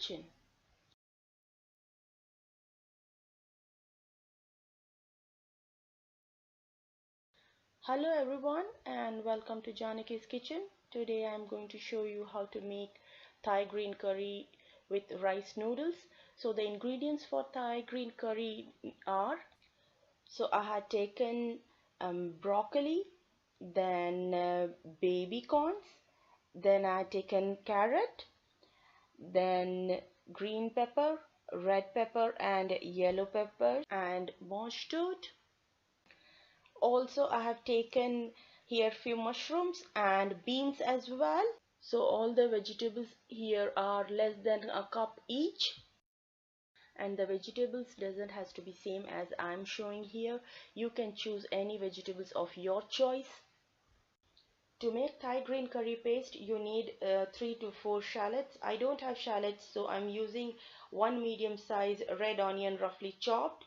kitchen. Hello everyone and welcome to Janaki's kitchen. Today I am going to show you how to make Thai green curry with rice noodles. So the ingredients for Thai green curry are, I had taken broccoli, then baby corns, then I had taken carrot, then green pepper, red pepper and yellow pepper and Mangetout. Also I have taken here few mushrooms and beans as well. So all the vegetables here are less than a cup each, and the vegetables doesn't has to be same as I'm showing here. You can choose any vegetables of your choice. To make Thai green curry paste you need 3 to 4 shallots. I don't have shallots, so I'm using one medium size red onion roughly chopped,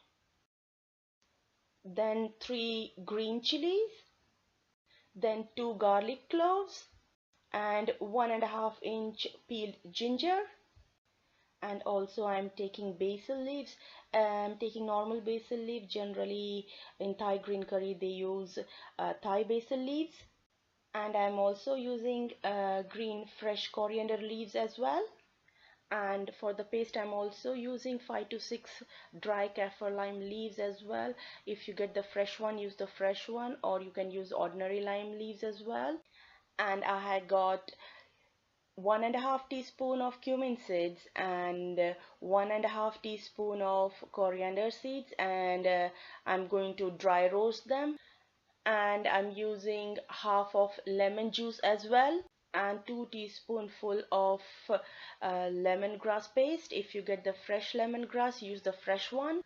then 3 green chilies, then 2 garlic cloves and 1.5 inch peeled ginger. And also I'm taking basil leaves. I'm taking normal basil leaf. Generally in Thai green curry they use Thai basil leaves, and I'm also using green fresh coriander leaves as well. And for the paste I'm also using 5 to 6 dry kaffir lime leaves as well. If you get the fresh one, use the fresh one, or you can use ordinary lime leaves as well. And I had got 1.5 teaspoon of cumin seeds and 1.5 teaspoon of coriander seeds, and I'm going to dry roast them. And I'm using half of lemon juice as well, and 2 teaspoonful of lemongrass paste. If you get the fresh lemongrass, use the fresh one.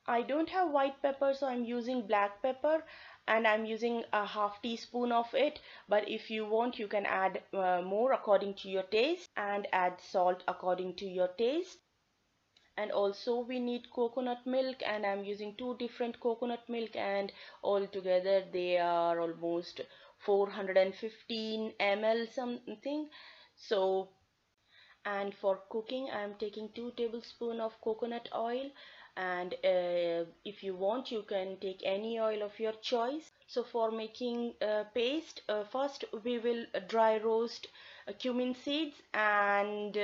I don't have white pepper, so I'm using black pepper, and I'm using a half teaspoon of it. But if you want, you can add more according to your taste, and add salt according to your taste. And also we need coconut milk, and I'm using 2 different coconut milk, and all together they are almost 415 ml something. So, and for cooking I'm taking 2 tablespoons of coconut oil, and if you want you can take any oil of your choice. So for making paste, first we will dry roast cumin seeds and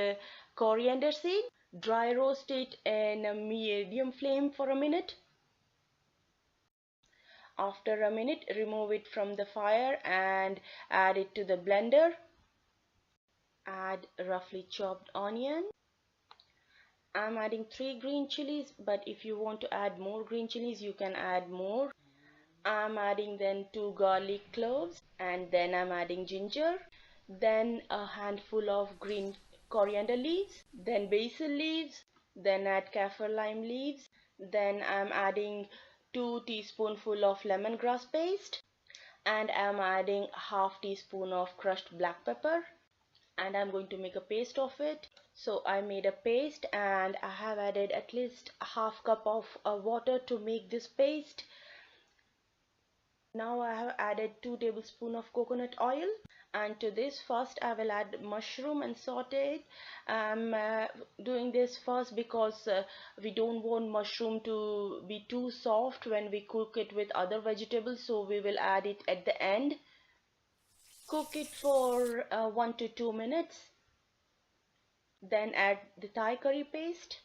coriander seed. Dry roast it in a medium flame for a minute. After a minute, remove it from the fire and add it to the blender. Add roughly chopped onion. I'm adding 3 green chilies, but if you want to add more green chilies you can add more. I'm adding then 2 garlic cloves, and then I'm adding ginger, then a handful of green coriander leaves, then basil leaves, then add kaffir lime leaves, then I'm adding 2 teaspoonful of lemongrass paste, and I'm adding half teaspoon of crushed black pepper, and I'm going to make a paste of it. So I made a paste, and I have added at least a half cup of water to make this paste. Now I have added 2 tablespoons of coconut oil, and to this first I will add mushroom and saute it. I'm doing this first because we don't want mushroom to be too soft when we cook it with other vegetables, so we will add it at the end. Cook it for 1 to 2 minutes. Then add the Thai curry paste.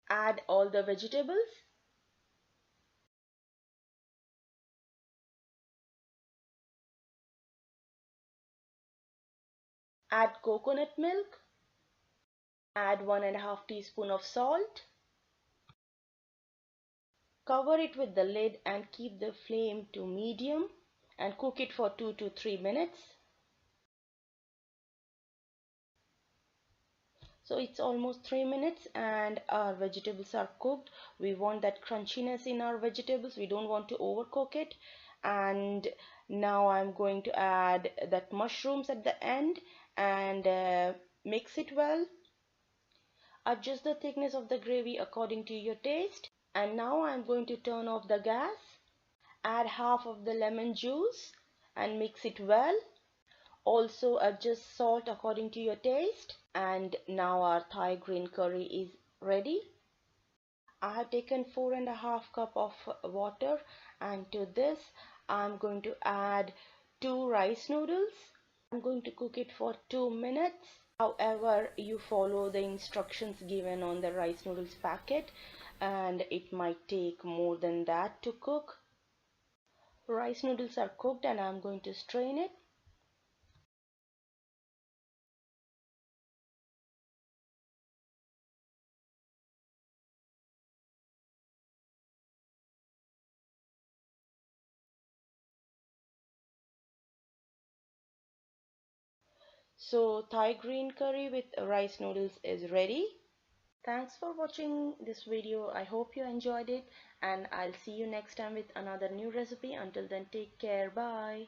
Add all the vegetables. Add coconut milk. Add 1.5 teaspoon of salt. Cover it with the lid and keep the flame to medium and cook it for 2 to 3 minutes. So it's almost 3 minutes and our vegetables are cooked. We want that crunchiness in our vegetables. We don't want to overcook it. And now I'm going to add that mushrooms at the end and mix it well. Adjust the thickness of the gravy according to your taste. And now I'm going to turn off the gas. Add half of the lemon juice and mix it well. Also adjust salt according to your taste. And now our Thai green curry is ready. I have taken 4.5 cup of water, and to this I'm going to add 2 rice noodles. I'm going to cook it for 2 minutes. However, you follow the instructions given on the rice noodles packet, and it might take more than that to cook. Rice noodles are cooked and I'm going to strain it. So Thai green curry with rice noodles is ready. Thanks for watching this video. I hope you enjoyed it, and I'll see you next time with another new recipe. Until then, take care. Bye.